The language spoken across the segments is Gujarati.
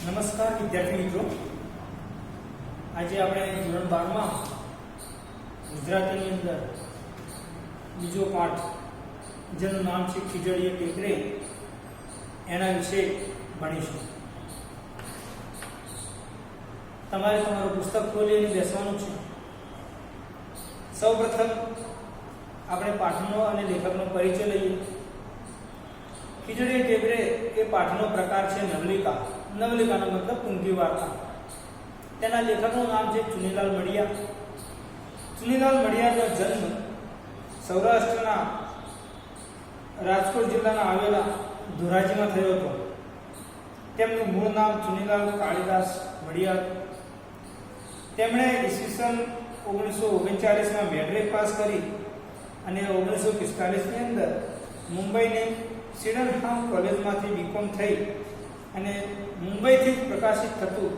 નમસ્કાર વિદ્યાર્થી મિત્રો, આજે આપણે ધોરણ 12 માં ગુજરાતીની અંદર બીજો પાઠ જેનું નામ છે ખીજડીએ ટેકરે એના વિશે ભણીશું. તમારે તમારું પુસ્તક ખોલીને બેસવાનું છે. સૌપ્રથમ આપણે પાઠનો અને લેખકનો પરિચય લઈએ. ખીજડીએ ટેકરે એ પાઠનો પ્રકાર છે નવલિકા. નવલિકાનો મતલબ ટૂંકી વાર્તા. તેના લેખકનું નામ છે ચુનીલાલ મડિયા. ચુનીલાલ મડિયાનો જન્મ સૌરાષ્ટ્રના રાજકોટ જિલ્લાના આવેલા ધોરાજીમાં થયો હતો. તેમનું મૂળ નામ ચુનીલાલ કાળીદાસ મડિયા. તેમણે ઈસવીસન 1939માં મેટ્રિક પાસ કરી અને 1945ની અંદર મુંબઈની સિડનહામ કોલેજમાંથી બીકોમ થઈ અને મુંબઈથી જ પ્રકાશિત થતું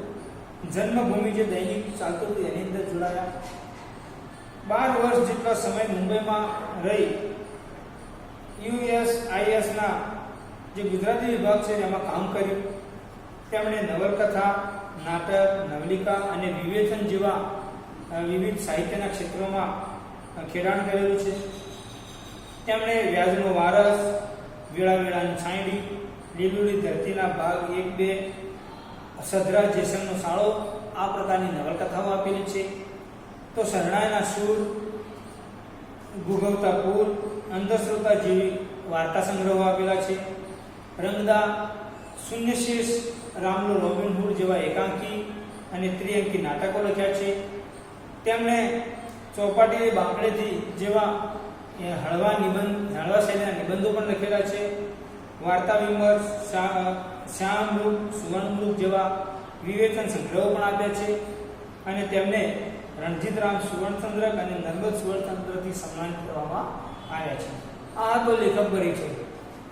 જન્મભૂમિ જે દૈનિક ચાલતું હતું એની અંદર જોડાયા. 12 વર્ષ જેટલો સમય મુંબઈમાં રહી USISના જે ગુજરાતી વિભાગ છે એમાં કામ કર્યું. તેમણે નવલકથા, નાટક, નવલિકા અને વિવેચન જેવા વિવિધ સાહિત્યના ક્ષેત્રોમાં ખેડાણ કરેલું છે. તેમણે વ્યાજનો વારસ, વેળા વેળાની છાંયડી, લીલુડી ધરતીના ભાગ 1-2, સધરા જેસમનો સાળો આ પ્રકારની નવલકથાઓ આપેલી છે. તો શરણાઈના સૂર, ગુગવતા પુર, અંધશ્રોતા જેવી વાર્તા સંગ્રહો આપેલા છે. રંગદા, શૂન્યશેષ, રામલો રોબિનહૂડ જેવા એકાંકી અને ત્રિઅંકી નાટકો લખ્યા છે. તેમણે ચોપાટી બાંકડેથી જેવા હળવા શૈલીના નિબંધો પણ લખેલા છે. વાર્તા વિમર્શ, શ્યામમૃગ, સુવર્ણમૃગ જેવા વિવેચન સંગ્રહો પણ આપ્યા છે. અને તેમને રણજીતરામ સુવર્ણચંદ્રક અને નર્મદ સુવર્ણચંદ્રકથી સન્માનિત કરવામાં આવ્યા છે. આ તો લેખક પરિચય.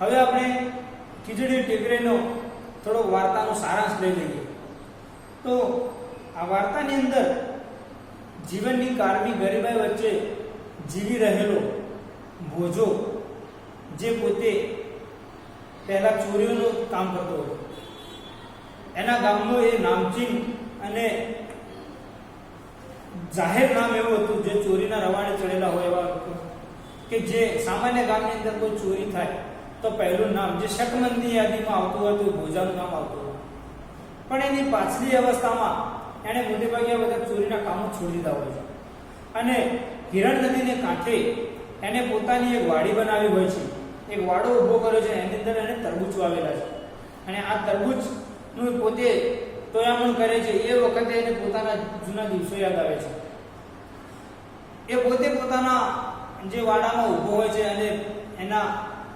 હવે આપણે ખીજડીએ ટેકરેનો થોડો વાર્તાનો સારાંશ લઈ લઈએ. તો આ વાર્તાની અંદર જીવનની કારમી ગરીબાઈ વચ્ચે જીવી રહેલો ભોજો, જે પોતે પહેલા ચોરીઓનું કામ કરતો હતો, એના ગામનો એ નામચીન અને જાહેર નામ એવું હતું જે ચોરીના રવાડે ચડેલા હોય એવા લોકો, કે જે સામાન્ય ગામની અંદર કોઈ ચોરી થાય તો પહેલું નામ જે શકમંદની યાદીમાં આવતું હોય તો ભોજાનું નામ આવતું હોય. પણ એની પાછલી અવસ્થામાં એણે મોટે ભાગે બધા ચોરીના કામો છોડી દીધા હોય છે અને હિરણ નદીને કાંઠે એને પોતાની એક વાડી બનાવી હોય છે. એક વાડો ઊભો કર્યો છે, એની અંદર એને તરબૂચ વાવેલા છે અને આ તરબૂચનું પોતે તોયામણ કરે છે. એ વખતે એને પોતાના જૂના દિવસો યાદ આવે છે. એ પોતે પોતાના જે વાડામાં ઊભો હોય છે અને એના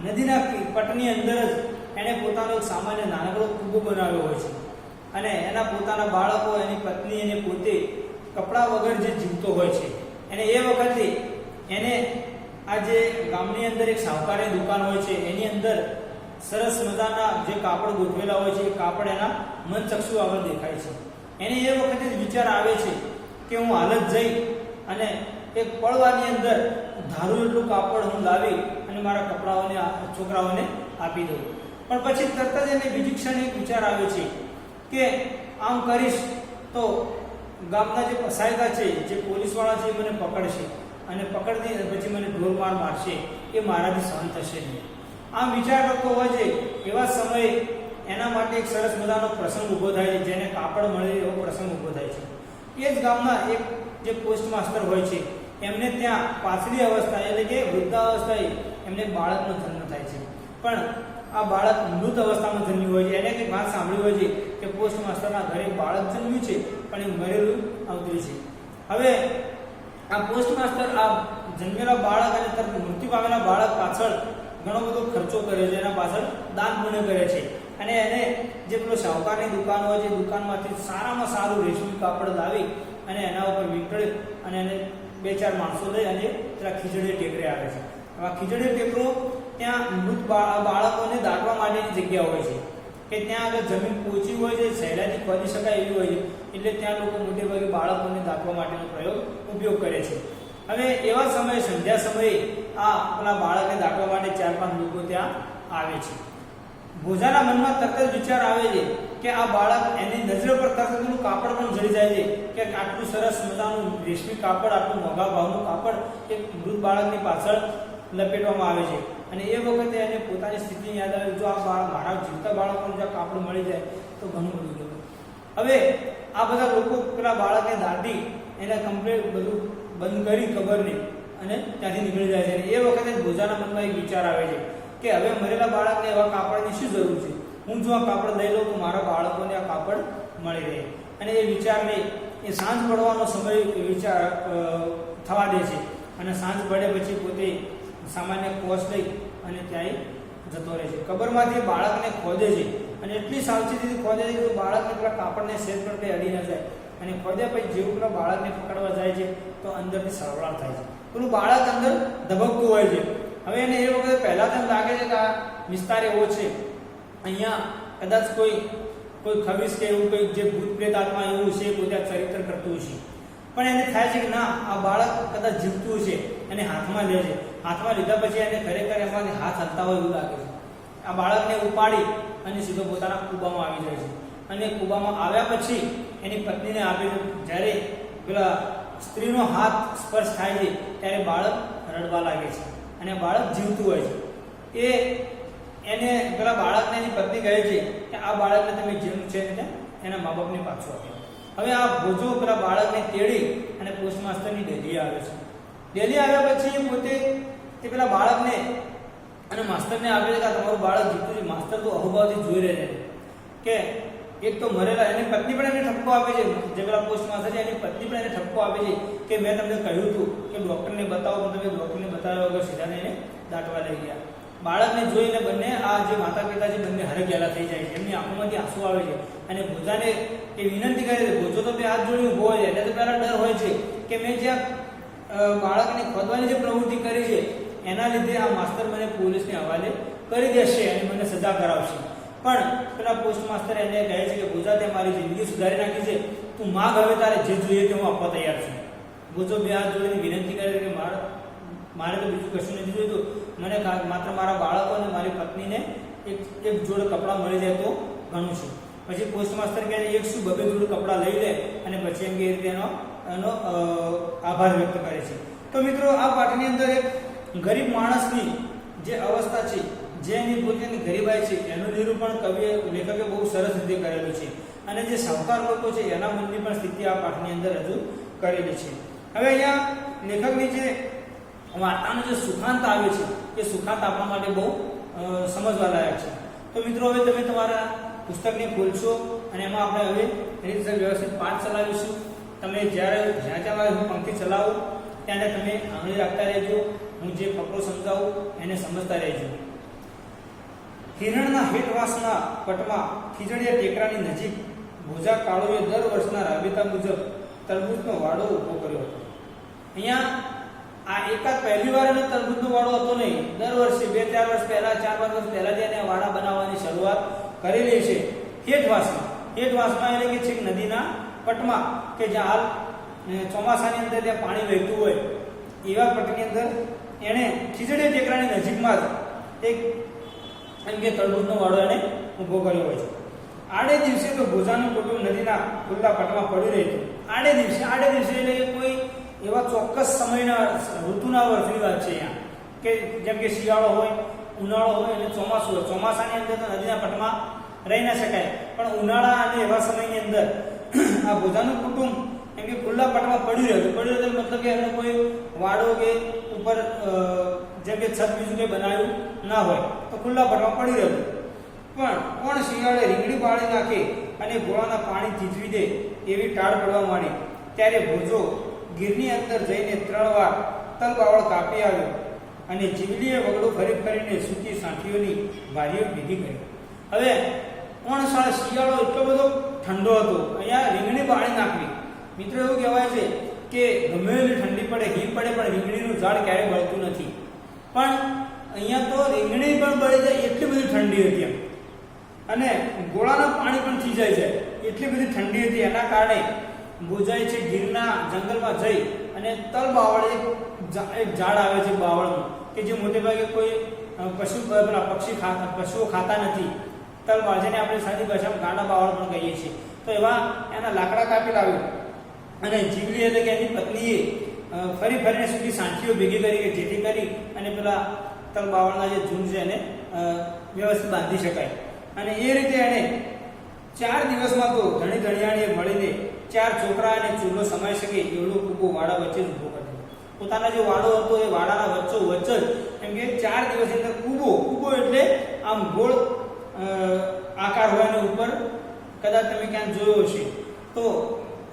નદીના પટની અંદર જ એને પોતાનો એક સામાન્ય નાનકડો કૂબો બનાવ્યો હોય છે અને એના પોતાના બાળકો, એની પત્ની અને પોતે કપડાં વગર જે જીવતો હોય છે. અને એ વખતે એને આ જે ગામની અંદર એક શાહુકારની દુકાન હોય છે એની અંદર સરસ મજાના જે કાપડ ગોઠવેલા હોય છે, એ કાપડ એના મનચક્ષુ આગળ દેખાય છે. એને એ વખતે જ વિચાર આવે છે કે હું હાલ જ જઈ અને એક પડવાની અંદર ધારું એટલું કાપડ હું લાવી અને મારા કપડાઓને, છોકરાઓને આપી દઉં. પણ પછી તરત જ એને બીજી ક્ષણે એક વિચાર આવે છે કે આમ કરીશ તો ગામના જે પસાયદા છે, જે પોલીસવાળા છે, એ મને પકડશે અને પકડી પછી મને ઢોરમાર મારશે, એ મારાથી સહન થશે નહીં. આમ વિચાર કરતો હોય છે. એવા સમયે એના માટે એક સરસ મજાનો પ્રસંગ ઊભો થાય છે, જેને કાપડ મળે એવો પ્રસંગ ઊભો થાય છે. એ જ ગામના એક જે પોસ્ટ માસ્ટર હોય છે એમને ત્યાં પાછલી અવસ્થા એટલે કે વૃદ્ધાવસ્થાએ એમને બાળકનો જન્મ થાય છે. પણ આ બાળક મૃત અવસ્થામાં જન્મ્યું હોય છે. એને કંઈક વાત સાંભળી હોય છે કે પોસ્ટ માસ્ટરના ઘરે બાળક જન્મ્યું છે પણ એ મરેલું આવતું છે. હવે આ પોસ્ટ માસ્ટર આ જન્મેલા બાળક અને તરત મૃત્યુ પામેલા બાળક પાછળ ઘણો બધો ખર્ચો કરે છે. એના પાછળ દાન પુણ્ય કરે છે અને એને જે પેલો શાહુકારની દુકાન હોય છે, દુકાનમાંથી સારામાં સારું રેશમી કાપડ લાવી અને એના ઉપર વીંટળે અને એને 2-4 માણસો લઈ અને પેલા ખીજડીએ ટેકરે આવે છે. આ ખીજડીએ ટેકરો ત્યાં મૃત બાળકોને દાટવા માટેની જગ્યા હોય છે કે ત્યાં આગળ જમીન પોચી હોય છે, સહેલાઈથી ખોદી શકાય એવી હોય છે. એટલે ત્યાં લોકો મોટે ભાગે બાળકોને દાટવા માટેનો ઉપયોગ કરે છે. હવે એવા સમયે, સંધ્યા સમયે આ પેલા બાળકને દાટવા માટે 4-5 લોકો ત્યાં આવે છે. ભોજાના મનમાં તરત જ વિચાર આવે છે કે આ બાળક એની નજર પર તરત જ કાપડ પણ જડી જાય છે કે આટલું સરસ મજાનું રેશમી કાપડ, આટલું મોંઘા ભાવનું કાપડ એક મૃત બાળકની પાછળ લપેટવામાં આવે છે. અને એ વખતે એને પોતાની સ્થિતિ યાદ આવે, જો આ મારા જીવતા બાળકોને જો કાપડ મળી જાય તો ઘણું બધું કહેવાય. હવે આ બધા લોકો પેલા બાળકને દાટી એને કમ્પ્લીટ બધું બંધ કરી ખબરને અને ત્યાંથી નીકળી જાય છે. એ વખતે ભોજાના મનમાં એક વિચાર આવે છે કે હવે મરેલા બાળકને એવા કાપડની શું જરૂર છે, હું જો આ કાપડ લઈ લઉં તો મારા બાળકોને આ કાપડ મળી રહે. અને એ વિચારને એ સાંજ પડવાનો સમય વિચાર થવા દે છે અને સાંજ પડે પછી પોતે સામાન્ય કોષ લઈ અને ત્યાં જતો રહે છે. કબરમાંથી બાળકને ખોદે છે અને એટલી સાવચેતીથી ખોદે છે કે બાળકને પેલા કાપડને સેજ પર કંઈ અડી ન જાય. અને ખોદ્યા પછી જેવું પેલા બાળકને પકડવા જાય છે તો અંદરથી સળવળાટ થાય છે, પેલું બાળક અંદર ધબકતું હોય છે. હવે એને એ વખતે પહેલા તો એમ લાગે છે કે આ વિસ્તાર એવો છે, અહીંયા કદાચ કોઈ ખબીસ કે એવું કંઈક જે ભૂત પ્રેત આત્મા એવું છે પોતે ચરિત્ર કરતું છે. પણ એને થાય છે કે ના, આ બાળક કદાચ જીવતું છે. એને હાથમાં લે છે, હાથમાં લીધા પછી એને ખરેખર એમાંથી હાથ હલતા હોય એવું લાગે છે. આ બાળકને ઉપાડી અને સીધો પોતાના કૂબામાં આવી જાય છે. અને કૂબામાં આવ્યા પછી એની પત્નીને આપે છે. જ્યારે પેલા સ્ત્રીનો હાથ સ્પર્શ થાય છે ત્યારે બાળક રડવા લાગે છે અને બાળક જીવતું હોય છે. એને પેલા બાળકને એની પત્ની કહે છે કે આ બાળકને તમે જેમ છે ને એના મા બાપને પાછું આપો. હવે આ ભોજો પેલા બાળકને તેડી અને પોસ્ટ માસ્ટરની ડેલી આવે છે. ડેલી આવ્યા પછી પોતે તે પેલા બાળકને અને માસ્તરને આપે છે કે તમારું બાળક જીવતું છે. માસ્તર તો અહોભાવથી જોઈ રહે છે કે એક તો મરેલા, એની પત્ની પણ એને ઠપકો આપે છે, જે પેલા પોસ્ટ માસ્ટર છે એની પત્ની પણ એને ઠપકો આપે છે કે મેં તમને કહ્યું હતું કે ડૉક્ટરને બતાવો, પણ તમે ડૉક્ટરને બતાવ્યા વગર સીધા એને દાટવા લઈ ગયા. બાળકને જોઈને બંને આ જે માતા પિતા છે બંને હરગ્યાલા થઈ જાય છે, એમની આંખોમાંથી આંસુ આવે છે. અને ભોજાને એ વિનંતી કરે છે. ભોજો તો બે હાથ જોડી ઊભો હોય છે એટલે તો પહેલા ડર હોય છે કે મેં જ્યાં બાળકને ખોદવાની જે પ્રવૃત્તિ કરી છે એના લીધે આ માસ્તર મને પોલીસને હવાલે કરી દેશે અને મને સજા કરાવશે. પણ પેલા પોસ્ટ માસ્ટર એને કહે છે કે ભોજા, તે મારી જિંદગી સુધારી નાખી છે, તું માગ, હવે તારે જે જોઈએ તે હું આપવા તૈયાર છું. ભોજો બે હાથ જોડીને વિનંતી કરે છે કે મારે તો બીજું કશું નથી જોઈતું, મને માત્ર મારા બાળકો અને મારી પત્નીને એક જોડ કપડાં મળી જાય તો ઘણું છે. પછી પોસ્ટ માસ્ટર કહે એક શું બબે જોડ કપડાં લઈ લે અને પછી એમ કે રીતે એનો આભાર વ્યક્ત કરે છે. તો મિત્રો, આ પાઠની અંદર એક ગરીબ માણસની જે અવસ્થા છે, જે એની પોતાની ગરીબાઈ છે, એનું નિરૂપણ લેખકે બહુ સરસ રીતે કરેલું છે. અને જે સાહુકાર લોકો છે એના મનની પણ સ્થિતિ આ પાઠની અંદર રજૂ કરેલી છે. હવે અહીંયા લેખકની જે વાર્તાનો જે સુખાંત આવે છે એ સુખાંત આપવા માટે બહુ સમજવા લાયક છે. તો મિત્રો, હવે તમે તમારા પુસ્તકને ખોલશો અને એમાં આપણે હવે રીતે વ્યવસ્થિત પાઠ ચલાવીશું. તમે જ્યાં હું પંક્તિ ચલાવું ત્યારે તમે આંગળી રાખતા રહેજો, હું જે ફકરો સમજાવું એને સમજતા રહેજો. હિરણના હેઠવાસના પટમાં ખીજડીયા ટેકરાની નજીક ભોજા કાળુએ દર વર્ષના રાબેતા મુજબ તરબૂચનો વાડો ઊભો કર્યો હતો. અહીંયા આ એકાદ પહેલી વાર એનો તરબૂચનો વાડો હતો નહીં, દર વર્ષે 2-4 વર્ષ પહેલા, 4-5 વર્ષ પહેલા એને વાડા બનાવવાની શરૂઆત કરેલી છે. હેઠવાસમાં એટલે કે છેક નદીના પટમાં કે જ્યાં હાલ ચોમાસાની અંદર ત્યાં પાણી વહેતું હોય એવા પટની અંદર એણે ખીજડીયા ટેકરાની નજીકમાં જ એક એમ કે તરબૂચનો વાડો એને ઊભો કર્યો હોય છે. આડે દિવસે તો ભોજાનું કુટુંબ નદીના ખુલ્લા પટમાં પડી રહ્યું. આડે દિવસે એટલે કે કોઈ એવા ચોક્કસ સમયના ઋતુના વર્ષની વાત છે અહીંયા, કે જેમ કે શિયાળો હોય, ઉનાળો હોય અને ચોમાસું હોય. ચોમાસાની અંદર તો નદીના પટમાં રહી ના શકાય, પણ ઉનાળા અને એવા સમયની અંદર આ ભોજાનું કુટુંબ એમ કે ખુલ્લા પટમાં પડી રહ્યું મતલબ કે એમને કોઈ વાડો કે ઉપર જેમ કે છત બીજું કંઈ બનાવ્યું ના હોય તો ખુલ્લા પટમાં પડી રહ્યું. પણ કોણ શિયાળે રીંગણી બાળી નાખે અને ગોળાના પાણી થીજવી દે એવી ટાળ પડવા માંડી. ત્યારે ભોજો ગીરની અંદર જઈને 3 વાર તલબાવળ કાપી આવ્યો અને જીવલીએ વગડું ફરીને સૂકી સાંઠીઓની ભારીઓ ભેગી કરી. હવે કોણ શિયાળો એટલો બધો ઠંડો હતો, અહીંયા રીંગણી બાળી નાખવી. મિત્રો, એવું કહેવાય છે કે ગમે એટલી ઠંડી પડે, હિમ પડે, પણ રીંગણીનું ઝાડ ક્યારેય બળતું નથી. પણ અહીંયા તો રીંગણી પણ બળી જાય એટલી બધી ઠંડી હતી અને ગોળાના પાણી પણ થીજાઈ જાય એટલી બધી ઠંડી હતી. એના કારણે ભોજાએ છે ગીરના જંગલમાં જઈ અને તલ બાવળ એક ઝાડ આવે છે બાવળનું, કે જે મોટે ભાગે કોઈ પશુઓ ખાતા નથી તલવાળ, જેને આપણે સાદી ભાષામાં ગાડા બાવળ પણ કહીએ છીએ. તો એવા એના લાકડા કાપી લાવ્યો અને જીવલી એટલે કે એની પત્નીએ ફરી ફરીને સુધી સાંઠીઓ ભેગી કરી કે જેથી કરી અને પેલા તલબાવળના જે ઝુંડ છે એને વ્યવસ્થિત બાંધી શકાય. અને એ રીતે એને 4 દિવસમાં તો ધણી ધણિયાણીએ મળીને 4 છોકરા અને ચૂલો સમાઈ શકે એવડો કૂબો વાડા વચ્ચે જ ઊભો કર્યો. પોતાના જે વાડો હતો એ વાડાના વચ્ચોવચ્ચ જ, કેમ કે 4 દિવસની અંદર કૂબો એટલે આમ ગોળ આકાર હોય અને ઉપર કદાચ તમે ક્યાંક જોયો હશે તો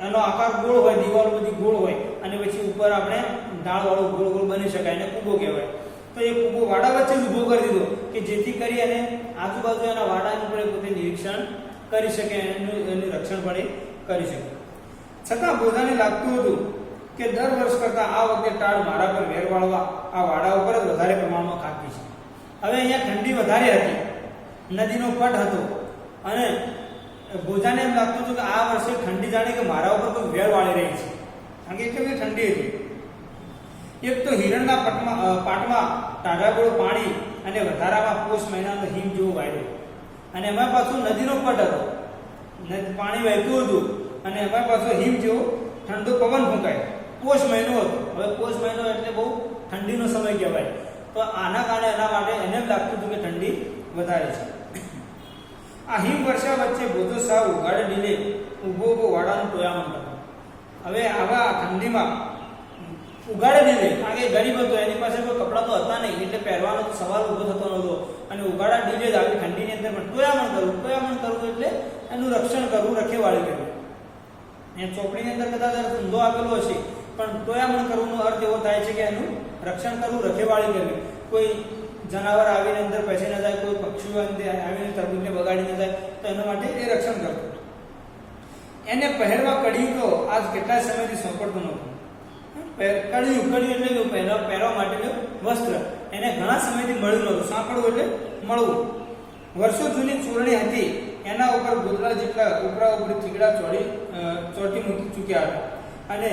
એનો આકાર ગોળ હોય, દિવાલો બધી ગોળ હોય અને પછી ઉપર આપણે ઢાળવાળો ગોળ ગોળ બની શકાય એને કૂબો કહેવાય. તો એ કૂબો વાડા વચ્ચે જ ઊભો કરી દીધો કે જેથી કરી અને આજુબાજુ એના વાડાનું પણ પોતે નિરીક્ષણ કરી શકે, એનું રક્ષણ પણ કરી શકે. છતાં બધાને લાગતું હતું કે દર વર્ષ કરતાં આ વખતે ટાળ મારા પર વેર વાળવા આ વાડા ઉપર જ વધારે પ્રમાણમાં ખાતી છે. હવે અહીંયા ઠંડી વધારે હતી, નદીનો પટ હતો અને ભોજાને એમ લાગતું હતું કે આ વર્ષે ઠંડી જાણે કે મારા ઉપર કોઈ વેર વાળી રહી છે, કારણ કે કેટલી ઠંડી હતી. એક તો હિરણના પાટમાં ટાઢાગોળ પાણી અને વધારામાં પોષ મહિનાનો હિમ જેવો વાયરો, અને એમાં પાછું નદીનો પટ હતો, પાણી વહેતું હતું અને એમાં પાછો હિમ જેવો ઠંડો પવન ફૂંકાય. પોષ મહિનો હતો. હવે પોષ મહિનો એટલે બહુ ઠંડીનો સમય કહેવાય. તો આના કારણે એના માટે એને એમ લાગતું હતું કે ઠંડી વધારે છે. આ હિમ વર્ષા વચ્ચે ભોજો સાવ ઉઘાડે ડીલે ઊભો વાડાનું ટોયામણ હતો. હવે આવા ઠંડીમાં ઉઘાડે ડીલે, કારણ કે ગરીબ હતો, એની પાસે કોઈ કપડાં તો હતા નહીં એટલે પહેરવાનો તો સવાલ ઊભો થતો નહોતો. અને ઉઘાડા ડીલે જ આવી ઠંડીની અંદર પણ ટોયામણ કરવું એટલે એનું રક્ષણ કરવું, રખેવાળી કરવી. એ ચોપડીની અંદર કદાચ ઊંધો આપેલો હશે, પણ ટોયામણ કરવાનો અર્થ એવો થાય છે કે એનું રક્ષણ કરવું, રખેવાળી કરવી. કોઈ જનાવર આવીને અંદર પેસી ન જાય, કોઈ પક્ષીઓ આવીને તરબૂચને બગાડી ન જાય, તો એના માટે એ રક્ષણ કરવું. એને પહેરવા કડિયું તો આજ કેટલાય સમયથી સોંપડતું નહોતું. કડિયું એટલે પહેરવા માટેનું વસ્ત્ર એને ઘણા સમયથી મળ્યું નહોતું. સાંકળવું એટલે મળવું. વર્ષો જૂની ચોરણી હતી, એના ઉપર ગોદડા જેટલા ઉપરા ઉપરી થીગડા ચોટી મૂકી ચૂક્યા હતા. અને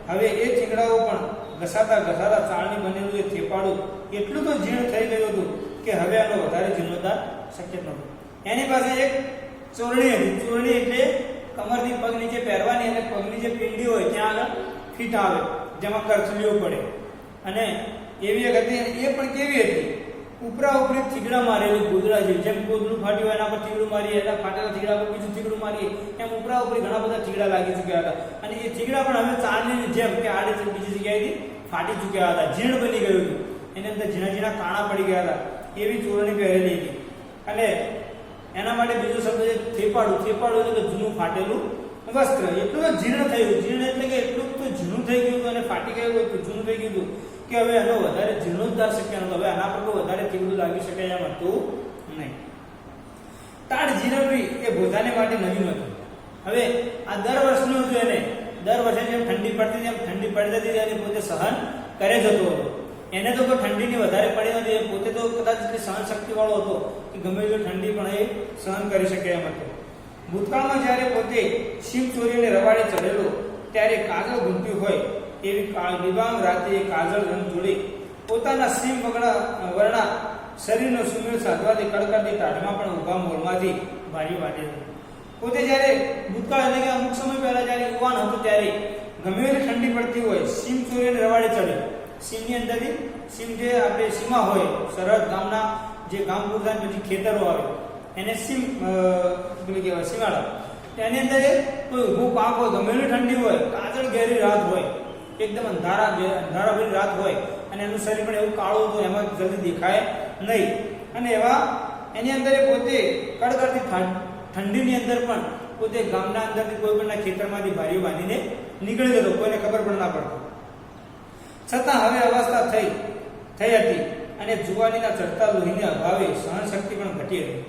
હવે એ થીગડાઓ પણ ઘસાતા ચાળની બનેલું એ થેપાડું એટલું તો જીર્ણ થઈ ગયું હતું કે હવે એનો વધારે જીર્ણોદ્ધાર શક્ય નહોતો. એની પાસે એક ચોરણી હતી. ચોરણી એટલે કમરથી પગ નીચે પહેરવાની અને પગની જે પિંડી હોય ત્યાં આગળ ફીટ આવે, જેમાં કરચલીઓ પડે. અને એવી એક હતી, એ પણ કેવી હતી, ઉપરા ઉપરી થીગડા મારેલી ગોદડા જેવી. જેમ ગોદડું ફાટ્યું એના પર થીગડું મારીએ, એના ફાટેલા થીગડા પર બીજું થીગડું મારીએ, એમ ઉપરા ઉપરી ઘણા બધા થીગડા લાગી ચૂક્યા હતા. અને એ થીગડા પણ હવે ચાંદની જેમ કે આડે બીજી જગ્યાએથી ફાટી ચૂક્યા હતા, જીર્ણ બની ગયું હતું. એની અંદર ઝીણા કાણા પડી ગયા હતા. એવી ચોરણી પહેરેલી હતી. અને એના માટે બીજો શબ્દ છે થેપાડું. થેપાડું એટલે જૂનું ફાટેલું વસ્ત્ર. એટલું તો જીર્ણ થયું. જીર્ણ એટલે કે એટલું તો જૂનું થઈ ગયું હતું અને ફાટી ગયું હતું, જૂનું થઈ ગયું હતું કે હવે એનો વધારે જીર્ણોદ્ધાર શક્ય નહોતો. હવે આના પર કોઈ વધારે થીગડું લાગી શકે એમ હતું નહીં. તાડ જીરવવી એ ભોજાને માટે નવીન હતું. હવે આ દર વર્ષનું હતું. એને દર વર્ષે જેમ ઠંડી પડતી તેમ ઠંડી પડી જતી એની પોતે સહન કરે જતો હતો. એને તો કોઈ ઠંડીની વધારે પડી નથી. એ પોતે તો કદાચ સહન શક્તિ વાળો હતો કે ગમે તેટલી ઠંડી પણ એ સહન કરી શકે એમ હતો. ભૂતકાળમાં જ્યારે પોતે શિવ ચોરીને રવાડે ચડેલો ત્યારે કાજળ ગુંટ્યું હોય એવી દિવાંગ રાતે કાજળ રંગ જોડી પોતાના સીમ વર્ણા શરીરનો સુમેળ સાધવાથી કડકડતી ટાઢમાં પણ ઊભા મોરમાંથી ભારી વાટે છે. પોતે જ્યારે ભૂતકાળ એટલે કે અમુક સમય પહેલા જ્યારે યુવાન હતો ત્યારે ગમે એવી ઠંડી પડતી હોય, સીમ ચોરીને રવાડે ચડે. સીમની અંદરથી સીમ જે આપણે સીમા હોય, સરહદ ગામના જે ગામ પૂરતા પછી ખેતરો આવે એને સીમ પેલી કહેવાય સીમાડા. એની અંદર કોઈ ઊભું પાક હોય, ગમે એવી ઠંડી હોય, કાજળ ઘેરી રાત હોય, એકદમ અંધારાભરી રાત હોય અને એનું શરીર પણ એવું કાળું હતું, એમાં જલ્દી દેખાય નહીં. અને એવા એની અંદર પોતે કડકડતી ઠંડીની અંદર પણ પોતે ગામના અંદરથી કોઈ પણના ખેતરમાંથી ભારીઓ બાંધીને નીકળી જતો, કોઈને ખબર પણ ના પડતી. છતાં હવે અવસ્થા થઈ હતી અને જુવાનીના ચડતા લોહીને અભાવે સહનશક્તિ પણ ઘટી હતી.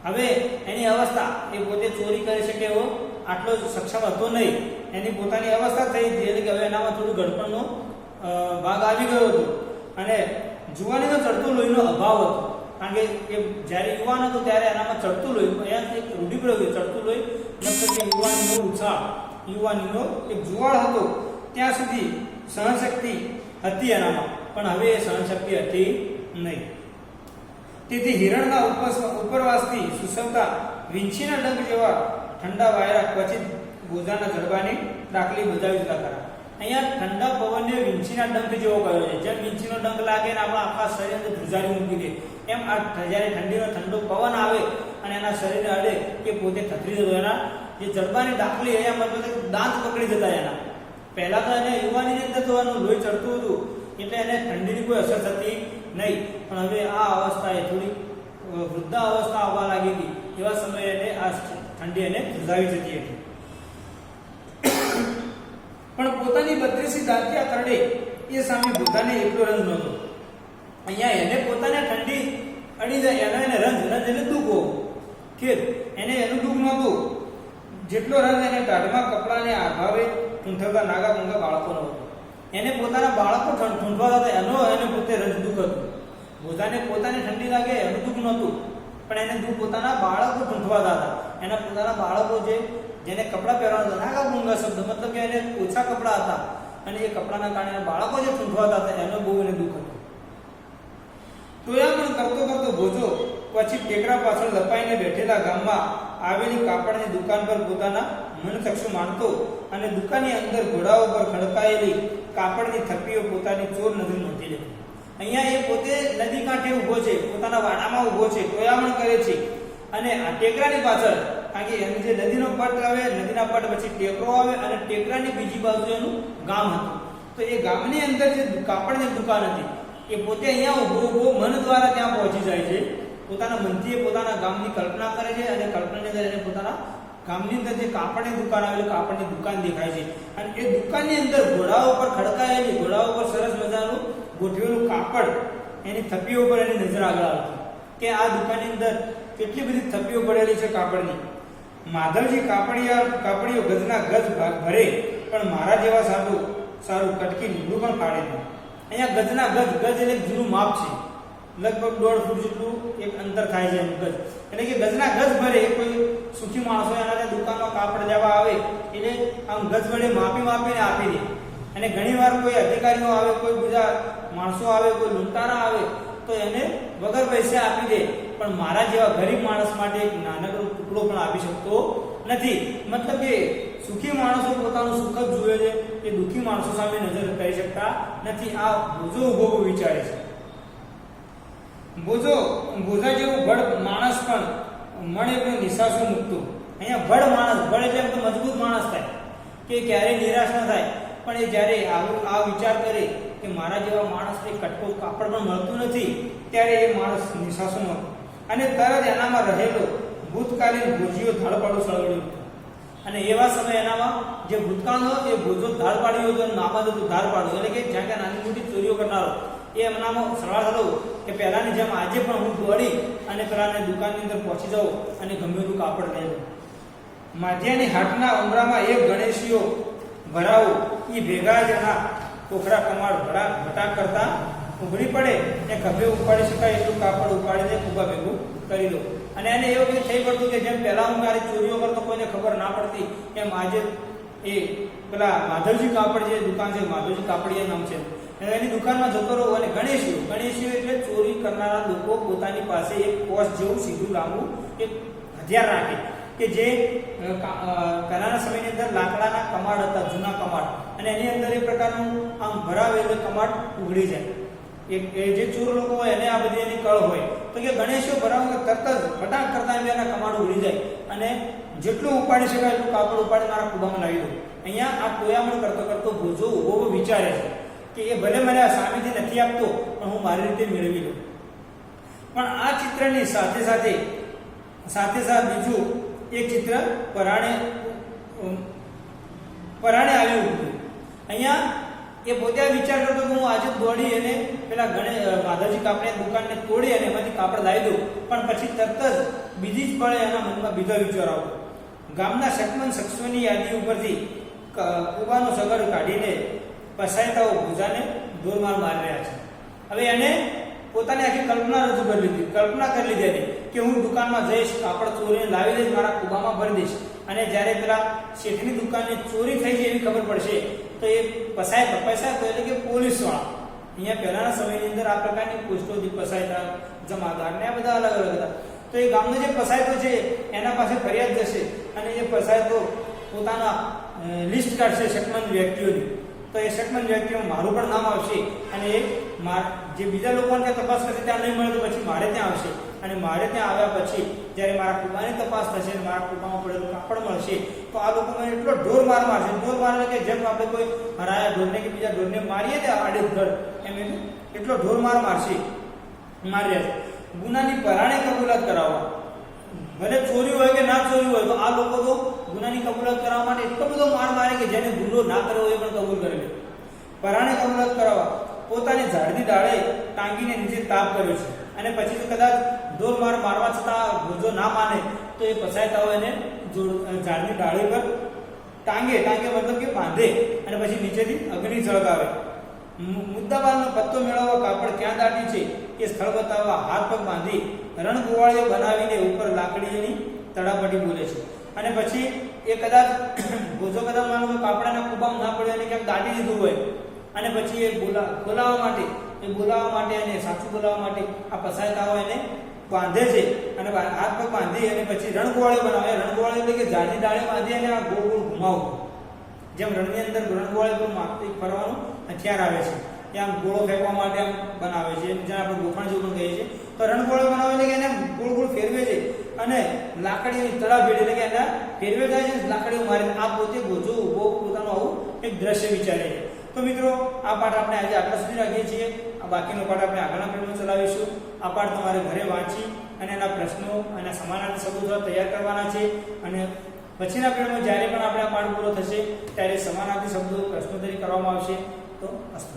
હવે એની અવસ્થા એ પોતે ચોરી કરી શકે એવો આટલો સક્ષમ હતો નહીં. એની પોતાની અવસ્થા થઈ હતી એટલે કે હવે એનામાં થોડું ગડપણનો ભાગ આવી ગયો હતો અને જુવાનીનો ચડતું લોહીનો અભાવ હતો. કારણ કે જ્યારે યુવાન હતો ત્યારે એનામાં ચડતું લોહી, અહીંયા એક રૂઢિપ્રયોગ ચડતું લોહી મતલબ કે યુવાનીનો ઉત્સાહ, યુવાનીનો એક જુવાળ હતો ત્યાં સુધી સહનશક્તિ હતી એનામાં, પણ હવે એ સહનશક્તિ હતી નહીં. તેથી હિરણના ઉપરવાસથી સુસવતા વીંછીના ડંખ જેવા ઠંડા વાયરા ક્વચિત ભોજાના જડબાની ડાકલી બજાવી જતા ખરા. અહીંયા ઠંડા પવનને વીંછીના ડંખ જેવો કહ્યો છે. જેમ વીંછીનો ડંખ લાગે ને આપણા આખા શરીર અંદર ધ્રુજારી મૂકી દે, એમ આ જ્યારે ઠંડીનો ઠંડો પવન આવે અને એના શરીરને અડે કે પોતે થથરી જતો, એના જે જડબાની ડાકલી અહીંયા મતલબ દાંત પકડી જતા એના. પહેલા તો એને યુવાનીની અંદર તો એનું લોહી ચડતું હતું એટલે એને ઠંડીની કોઈ અસર થતી નહીં, પણ હવે આ અવસ્થા એ થોડી વૃદ્ધા અવસ્થા આવવા લાગી હતી. એવા સમયે એને આ ઠંડી એને ધ્રુજાવી જતી હતી. પણ પોતાની 32 દાંતિયા કરડે એ સામે બધાને એટલો રંજ નહોતો. અહીંયા એને પોતાને ઠંડી અડી જાય એને રંજ એટલે દુઃખ હોવું કે એને એનું દુઃખ નહોતું, જેટલો રંજ એને ટાઢમાં કપડાને આભાવે ઠૂંઠવતા નાગા મૂંગા બાળકોનો હતો. એને પોતાના બાળકો ઠૂંઠવા હતા એનો એને પોતે રંજ દુઃખ હતું. બધાને પોતાને ઠંડી લાગે એનું દુઃખ નહોતું, પણ એને દુઃખ પોતાના બાળકો ઠૂંઠવાતા હતા. એના પોતાના બાળકો જેને કપડાં પહેરવાના હતા, નાગા મૂંગા શબ્દ મતલબ કે એને ઓછા કપડાં હતા અને એ કપડાના કારણે બાળકો જે ઠૂંઠવાતા હતા એનો બહુ એને દુઃખ હતું. ટોયામણ કરતો કરતો ભોજો પછી ટેકરા પાછળ લપાઈને બેઠેલા ગામમાં આવેલી કાપડની દુકાન પર પોતાના મનચક્ષુ માણતો અને દુકાનની અંદર ઘોડાઓ પર ખડકાયેલી કાપડની થપ્પીઓ પોતાની ચોર નજર નહોતી લેતી. અહીંયા એ પોતે નદી કાંઠે ઊભો છે, પોતાના વાડામાં ઊભો છે, ટોયામણ કરે છે અને આ ટેકરાની પાછળ, કારણ કે એની જે નદીનો પટ આવે, નદીના પટ પછી ટેકરો આવે અને ટેકરાની બીજી બાજુ એનું ગામ હતું. તો એ ગામની અંદર જે કાપડની દુકાન હતી એ પોતે અહીંયા ઊભો મન દ્વારા ત્યાં પહોંચી જાય છે. પોતાના મનથી પોતાના ગામની કલ્પના કરે છે અને કલ્પનાની અંદર એને પોતાના ગામની અંદર જે કાપડની દુકાન આવેલી કાપડની દુકાન દેખાય છે અને એ દુકાનની અંદર ઘોડાઓ પર ખડકાયેલી, ઘોડાઓ પર સરસ મજાનું ગોઠવેલું કાપડ, એની થપ્પીઓ પર એની નજર આગળ આવતી કે આ દુકાનની અંદર કેટલી બધી થપ્પીઓ પડેલી છે કાપડની. માધવજી કાપડીઓ ગજના ગજ ભરે પણ મારા જેવા સારું કટકી નીકળું પણ પાડે નહીં. અહીંયા ગજના ગજ એટલે જૂનું માપ છે, લગભગ 1.5 ફૂટ જેટલું એક અંતર થાય છે એનું ગજ. એટલે કે ગજના ગજ ભરે કોઈ સુખી માણસો એના દુકાનમાં કાપડ લેવા આવે એટલે આમ ગજ વડે માપીને આપી દે. અને ઘણીવાર કોઈ અધિકારીઓ આવે, કોઈ બીજા માણસો આવે, કોઈ લૂંટારા આવે તો એને વગર પૈસે આપી દે, પણ મારા જેવા ગરીબ માણસ માટે એક નાનકડો ટુકડો પણ આપી શકતો નથી. મતલબ કે સુખી માણસો પોતાનું સુખ જ જુએ છે, એ દુઃખી માણસો સામે નજર કરી શકતા નથી. આ બોજો ઉભો વિચારે છે. બોજા જેવો ભડ માણસ પણ મણે પણ નિશાસો મૂકતો. અહીંયા ભડ માણસ, ભડ એટલે તો મજબૂત માણસ થાય કે ક્યારેય નિરાશ ન થાય, પણ એ જ્યારે આ વિચાર કરે કે મારા જેવા માણસને કટકો કાપડ પણ મળતું નથી ત્યારે એ માણસ નિશાસો ન હતો અને તરત એનામાં રહેલો ભૂતકાલીન ભોજીઓ ધાડપાડું સળવડ્યું હતું. અને એવા સમયે એનામાં જે ભૂતકાળનો એ ભોજો ધાડ પાડ્યો હતો અને નામાદ હતું ધાડ પાડ્યું, એટલે કે જ્યાં ત્યાં નાની મોટી ચોરીઓ કરનારો એ એમનામાં સવાલ હતો કે પહેલાની જેમ આજે પણ હું દોડી અને પેલાને દુકાનની અંદર પહોંચી જાઉં અને ગમે એટલું કાપડ લઈ લઉં. માધ્યાની હાટના ઉમરામાં એક ગણેશીઓ ભરાવો એ ભેગા જ એના પોખરા કમાડ ભટાક કરતા ઉભરી પડે એ ખભે ઉપાડી શકાય એટલું કાપડ ઉપાડીને ઉભા ભેગું કરી દો. અને એને એવું કંઈ થઈ પડતું કે જેમ પહેલા હું મારી ચોરીઓ કરતો કોઈને ખબર ના પડતી, એમ આજે એ પેલા માધવજી કાપડ જે દુકાન છે, માધવજી કાપડિયા નામ છે, એની દુકાનમાં જતો રહો અને ગણેશીઓ એટલે ચોરી કરનારા લોકો પોતાની પાસે એક કોસ જેવું સીધું લાંબુ એક હથિયાર રાખે કે જે પહેલાના સમયની અંદર લાકડાના કમાડ હતા, જૂના કમાડ, અને એની અંદર એ પ્રકારનું આમ ભરાવેલું કમાડ ઉઘડી જાય. એ જે ચોર લોકો હોય એને આ બધી એની કળ હોય તો કે ગણેશો ભરાવો તરત જ ફટાક કરતા એના કમાડ ઉઘડી જાય અને જેટલું ઉપાડી શકાય એટલું કાપડ ઉપાડી મારા કુબામાં લાવી દો. અહીંયા આ ટોયામણ કરતો બોજો ઉભો વિચારે છે કે એ ભલે મને આ સામેથી નથી આપતો પણ હું મારી રીતે મેળવી લઉં. પણ આ ચિત્રની સાથે સાથે બીજું એક ચિત્ર પરાણે આવ્યું હતું. અહીંયા એ પોતે વિચાર કરતો કે હું આજે દોડી અને પેલા માધવજી કાપડની દુકાનને તોડી અને એમાંથી કાપડ લાવી દઉં, પણ પછી તરત જ બીજી જ પળે એના મનમાં બીજો વિચાર આવતો. ગામના શકમન શખ્સોની યાદી ઉપરથી કુબાનો સગડ કાઢીને પસાયતાઓ ભૂજાને દોરમાર મારી રહ્યા છે. હવે એને પોતાની આખી કલ્પના કરી લીધી કે હું દુકાનમાં જઈશ, કાપડ ચોરીને લાવી દઈશ, મારા કુબામાં ભરી દઈશ, અને જ્યારે પેલા શેઠની દુકાનની ચોરી થઈ છે એવી ખબર પડશે તો એ પસાય તો એટલે કે પોલીસ વાળા અહીંયા પહેલાના સમયની અંદર આ પ્રકારની પોસ્ટો પસાયતા, જમાદાર ને આ બધા અલગ અલગ હતા. તો એ ગામનો જે પસાયતો છે એના પાસે ફરિયાદ જશે અને એ પસાયતો પોતાના લિસ્ટ કાઢશે શકમંદ વ્યક્તિઓની. તો એ શકમંદ વ્યક્તિઓમાં મારું પણ નામ આવશે અને એ જે બીજા લોકોને ત્યાં તપાસ કરશે ત્યાં નહીં મળે તો પછી મારે ત્યાં આવશે અને મારે ત્યાં આવ્યા પછી જ્યારે મારા કૂવાની તપાસ થશે અને મારા કૂવામાં પડેલું કાપડ મળશે તો આ લોકો મને એટલો ઢોર માર મારશે. ઢોર માર કે જેમ આપણે કોઈ હરાયા ઢોરને કે બીજા ઢોરને મારીએ ને આડેધડ એમ એટલો ઢોર માર મારશે. માર્યા ગુનાની પરાણે કબૂલાત કરાવવા, ભલે ચોરી હોય કે ના ચોરી હોય તો આ લોકો તો ગુનાની કબૂલાત કરાવવા માટે એટલો બધો માર મારે કે જેને ગુનો ના કર્યો એ પણ કબૂલ કરે. પરાણે કબૂલાત કરાવવા, પોતાની ઝાડની ડાળે ટાંગીને નીચે તાપ કર્યો છે અને પછી તો કદાચ ઢોર માર મારવા છતાં જો ના માને તો એ પસાયતાઓ એને ઝાડની ડાળી પર ટાંગે મતલબ કે બાંધે અને પછી નીચેથી અગ્નિ સળગાવે. મુદ્દાબાલનો પત્તો મેળવવા કાપડ ક્યાં દાટી છે એ સ્થળ બતાવવા હાથ પગ બાંધી રણગોવાળીઓ બનાવીને ઉપર લાકડીની તડાપટી બોલે છે. અને પછી એ કદાચ ગોજો કદાચ માનો કે કાપડાના કુબામાં ના પડે અને ક્યાંક દાટી દીધું હોય અને પછી એ બોલાવવા માટે અને સાચું બોલાવવા માટે આ પસાયતાઓ એને બાંધે છે અને હાથ પગ બાંધી અને પછી રણગોવાળીઓ બનાવે. રણગોવાળીઓ એટલે કે ઝાડની ડાળે બાંધી અને આ ગોળ ગોળ ઘુમાવવું. જેમ રણની અંદર રણગોવાળીઓ પર માપથી ફરવાનું હથિયાર આવે છે એ આમ ગોળો ફેંકવા માટે આમ બનાવે છે, જેને આપણે ગોફણ જેવું પણ કહીએ છીએ. તો રણગોળો બનાવે એટલે કે એને ગોળ ગોળ ફેરવે છે અને લાકડીની તળાભેડ એટલે કે એના ફેરવે જાય છે, લાકડીઓ મારે. આ પોતે ગોજો ઉભો પોતાનું આવું એક દ્રશ્ય વિચારે છે. તો મિત્રો આ પાઠ આપણે આજે આટલા સુધી રાખીએ છીએ. આ બાકીનો પાઠ આપણે આગળના પીરિયડમાં ચલાવીશું. આ પાઠ તમારે ઘરે વાંચી અને એના પ્રશ્નો અને સમાનાર્થી શબ્દો તૈયાર કરવાના છે અને પછીના પીરિયડમાં જ્યારે પણ આપણે આ પાઠ પૂરો થશે ત્યારે સમાનાર્થી શબ્દો પ્રશ્નોત્તરી કરવામાં આવશે. તો અસ્તુ.